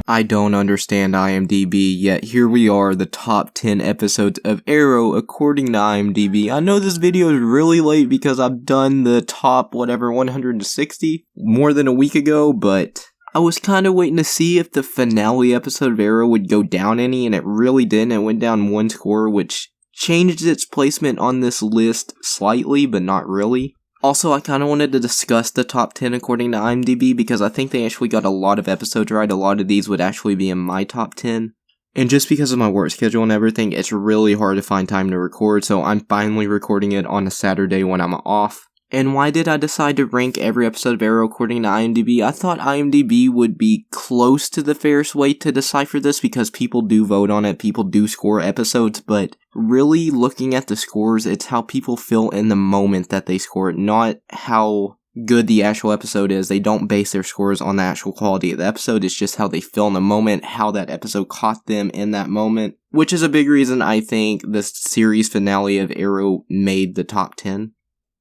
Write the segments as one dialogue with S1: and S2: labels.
S1: I don't understand IMDB, yet here we are, the top 10 episodes of Arrow according to IMDB. I know this video is really late because I've done the top, 160 more than a week ago, but I was kind of waiting to see if the finale episode of Arrow would go down any, and it really didn't. It went down one score, which changed its placement on this list slightly, but not really. Also, I kind of wanted to discuss the top 10 according to IMDb because I think they actually got a lot of episodes right. A lot of these would actually be in my top 10. And just because of my work schedule and everything, it's really hard to find time to record, so I'm finally recording it on a Saturday when I'm off. And why did I decide to rank every episode of Arrow according to IMDb? I thought IMDb would be close to the fairest way to decipher this because people do vote on it, people do score episodes, but really looking at the scores, it's how people feel in the moment that they score it, not how good the actual episode is. They don't base their scores on the actual quality of the episode, it's just how they feel in the moment, how that episode caught them in that moment, which is a big reason I think the series finale of Arrow made the top 10.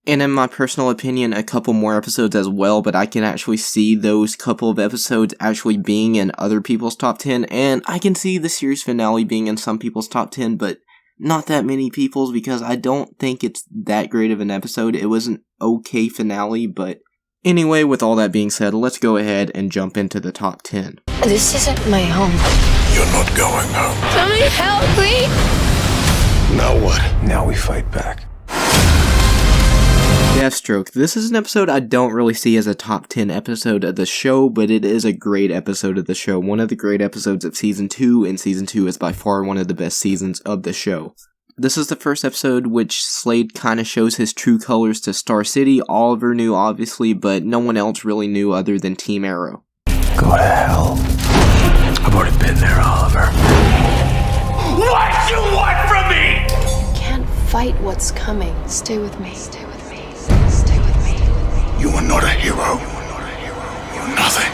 S1: And in my personal opinion, a couple more episodes as well, but I can actually see those couple of episodes actually being in other people's top 10, and I can see the series finale being in some people's top 10, but not that many people's because I don't think it's that great of an episode. It was an okay finale, but anyway, with all that being said, let's go ahead and jump into the top 10.
S2: This isn't my home.
S3: You're not going home.
S2: Somebody help me!
S3: Now what? Now we fight back.
S1: Deathstroke. This is an episode I don't really see as a top 10 episode of the show, but it is a great episode of the show. One of the great episodes of Season 2, and Season 2 is by far one of the best seasons of the show. This is the first episode which Slade kind of shows his true colors to Star City. Oliver knew, obviously, but no one else really knew other than Team Arrow.
S3: Go to hell. I've already been there, Oliver. What you want from me?
S2: Can't fight what's coming. Stay with me. Stay with me. Stay with me.
S3: You are not a hero. You're nothing.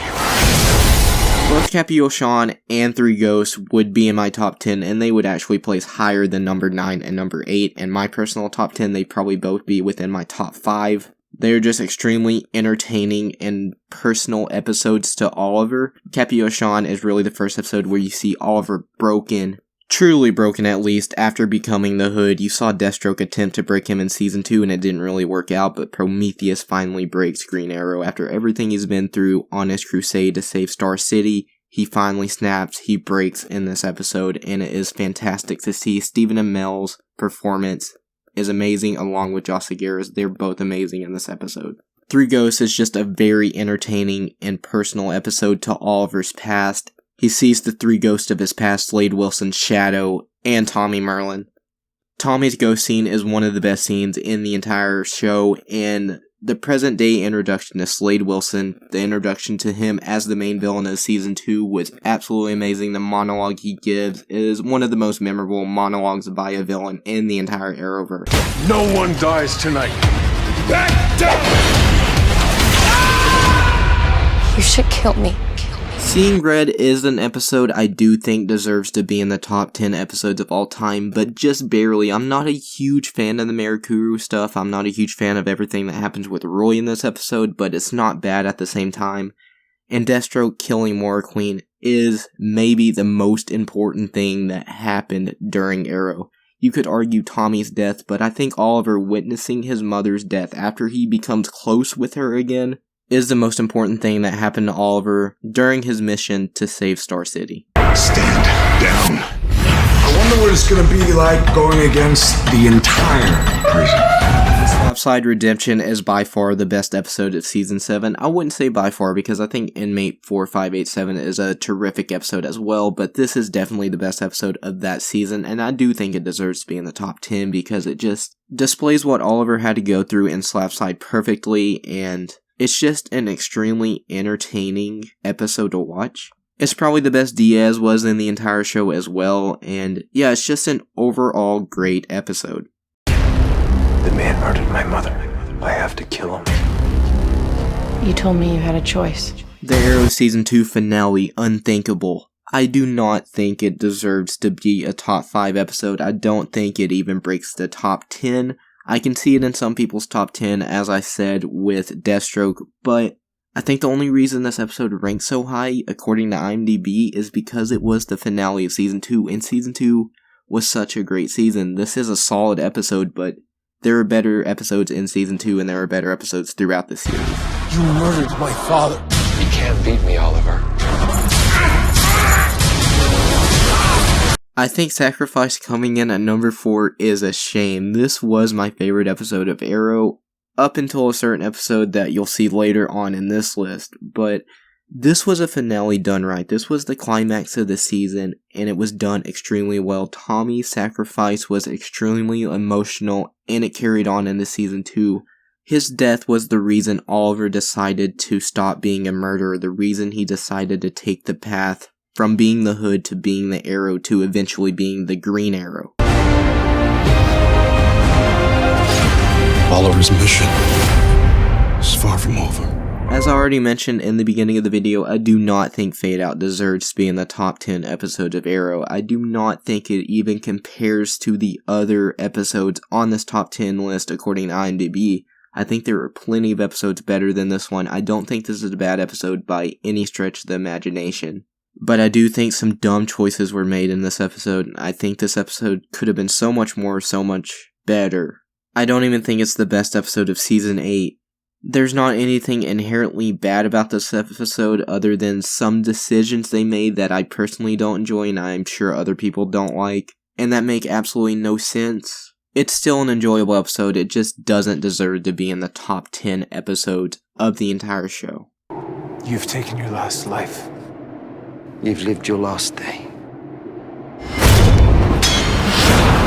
S1: Both Capio Sean and Three Ghosts would be in my top 10, and they would actually place higher than number 9 and number 8. In my personal top 10, they'd probably both be within my top 5. They're just extremely entertaining and personal episodes to Oliver. Capio Sean is really the first episode where you see Oliver broken. Truly broken, at least, after becoming the Hood. You saw Deathstroke attempt to break him in Season 2 and it didn't really work out, but Prometheus finally breaks Green Arrow. After everything he's been through on his crusade to save Star City, he finally snaps, he breaks in this episode, and it is fantastic to see. Stephen Amell's performance is amazing, along with Josh Segarra's. They're both amazing in this episode. Three Ghosts is just a very entertaining and personal episode to Oliver's past. He sees the three ghosts of his past, Slade Wilson, Shadow, and Tommy Merlin. Tommy's ghost scene is one of the best scenes in the entire show, and the present day introduction to Slade Wilson, the introduction to him as the main villain of Season 2 was absolutely amazing. The monologue he gives is one of the most memorable monologues by a villain in the entire Arrowverse.
S3: No one dies tonight. Back down!
S2: You should kill me.
S1: Seeing Red is an episode I do think deserves to be in the top 10 episodes of all time, but just barely. I'm not a huge fan of the Marikuru stuff, I'm not a huge fan of everything that happens with Roy in this episode, but it's not bad at the same time. And Deathstroke killing Moira Queen is maybe the most important thing that happened during Arrow. You could argue Tommy's death, but I think Oliver witnessing his mother's death after he becomes close with her again is the most important thing that happened to Oliver during his mission to save Star City.
S3: Stand down. I wonder what it's gonna be like going against the entire prison.
S1: Slapside Redemption is by far the best episode of Season 7. I wouldn't say by far because I think Inmate 4587 is a terrific episode as well, but this is definitely the best episode of that season, and I do think it deserves to be in the top 10 because it just displays what Oliver had to go through in Slapside perfectly, and it's just an extremely entertaining episode to watch. It's probably the best Diaz was in the entire show as well, and yeah, it's just an overall great episode.
S3: The man murdered my mother. I have to kill him.
S2: You told me you had a choice.
S1: The Arrow Season 2 finale, Unthinkable. I do not think it deserves to be a top 5 episode. I don't think it even breaks the top 10. I can see it in some people's top 10, as I said, with Deathstroke, but I think the only reason this episode ranks so high, according to IMDb, is because it was the finale of Season 2, and Season 2 was such a great season. This is a solid episode, but there are better episodes in Season 2, and there are better episodes throughout the series.
S3: You murdered my father.
S4: You can't beat me, Oliver.
S1: I think Sacrifice coming in at number 4 is a shame. This was my favorite episode of Arrow, up until a certain episode that you'll see later on in this list, but this was a finale done right. This was the climax of the season, and it was done extremely well. Tommy's sacrifice was extremely emotional, and it carried on into Season 2. His death was the reason Oliver decided to stop being a murderer, the reason he decided to take the path from being the Hood to being the Arrow to eventually being the Green Arrow.
S3: Oliver's mission is far from over.
S1: As I already mentioned in the beginning of the video, I do not think Fade Out deserves to be in the top 10 episodes of Arrow. I do not think it even compares to the other episodes on this top 10 list according to IMDb. I think there are plenty of episodes better than this one. I don't think this is a bad episode by any stretch of the imagination. But I do think some dumb choices were made in this episode. I think this episode could have been so much more, so much better. I don't even think it's the best episode of Season 8. There's not anything inherently bad about this episode other than some decisions they made that I personally don't enjoy and I'm sure other people don't like, and that make absolutely no sense. It's still an enjoyable episode, it just doesn't deserve to be in the top 10 episodes of the entire show.
S3: You've taken your last life.
S4: You've lived your last day.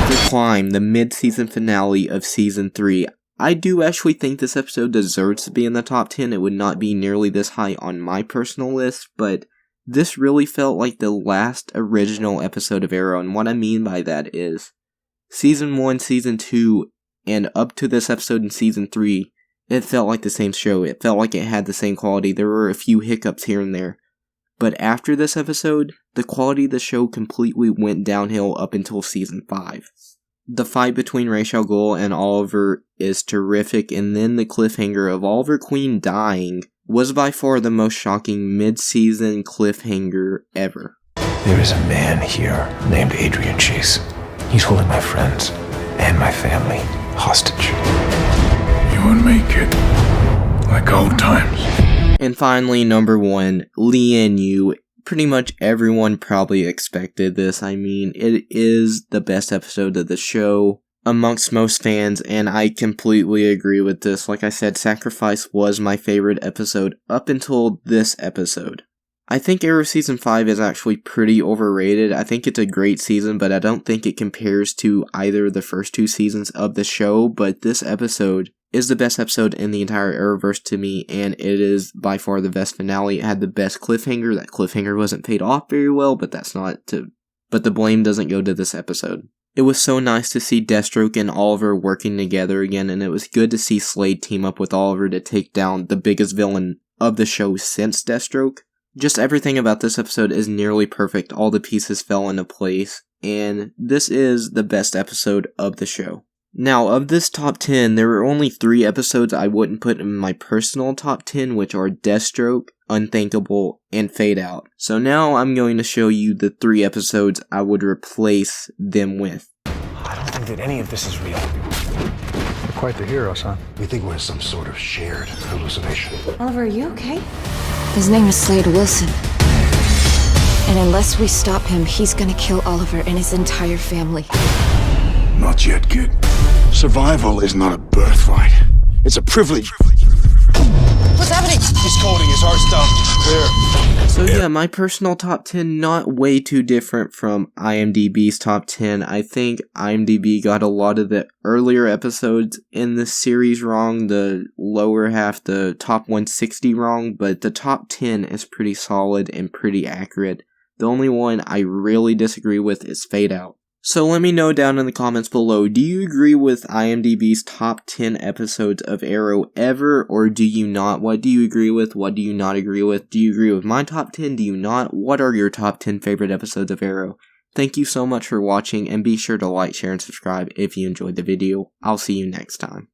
S1: The Climb, the mid-season finale of Season 3. I do actually think this episode deserves to be in the top 10. It would not be nearly this high on my personal list, but this really felt like the last original episode of Arrow, and what I mean by that is Season 1, Season 2, and up to this episode in Season 3, it felt like the same show. It felt like it had the same quality. There were a few hiccups here and there. But after this episode, the quality of the show completely went downhill up until Season 5. The fight between Ra's al Ghul and Oliver is terrific, and then the cliffhanger of Oliver Queen dying was by far the most shocking mid-season cliffhanger ever.
S3: There is a man here named Adrian Chase. He's holding my friends and my family hostage. You and me, kid. Like old times.
S1: And finally, number 1, Lee and You. Pretty much everyone probably expected this. I mean, it is the best episode of the show amongst most fans, and I completely agree with this. Like I said, Sacrifice was my favorite episode up until this episode. I think Arrow Season 5 is actually pretty overrated. I think it's a great season, but I don't think it compares to either of the first 2 seasons of the show, but this episode is the best episode in the entire Arrowverse to me, and it is by far the best finale. It had the best cliffhanger. That cliffhanger wasn't paid off very well, but the blame doesn't go to this episode. It was so nice to see Deathstroke and Oliver working together again, and it was good to see Slade team up with Oliver to take down the biggest villain of the show since Deathstroke. Just everything about this episode is nearly perfect. All the pieces fell into place, and this is the best episode of the show. Now, of this top 10, there are only 3 episodes I wouldn't put in my personal top 10, which are Deathstroke, Unthinkable, and Fade Out. So now I'm going to show you the 3 episodes I would replace them with.
S3: I don't think that any of this is real.
S5: You're quite the hero, son.
S6: We think we're in some sort of shared hallucination.
S7: Oliver, are you okay? His name is Slade Wilson. And unless we stop him, he's gonna kill Oliver and his entire family.
S6: Not yet, kid. Survival is not a birthright. It's a privilege.
S7: What's happening?
S3: He's coding, his heart's down. Clear.
S1: So yeah, my personal top 10, not way too different from IMDb's top 10. I think IMDb got a lot of the earlier episodes in the series wrong, the lower half, the top 160 wrong, but the top 10 is pretty solid and pretty accurate. The only one I really disagree with is Fade Out. So let me know down in the comments below, do you agree with IMDb's top 10 episodes of Arrow ever, or do you not? What do you agree with? What do you not agree with? Do you agree with my top 10? Do you not? What are your top 10 favorite episodes of Arrow? Thank you so much for watching, and be sure to like, share, and subscribe if you enjoyed the video. I'll see you next time.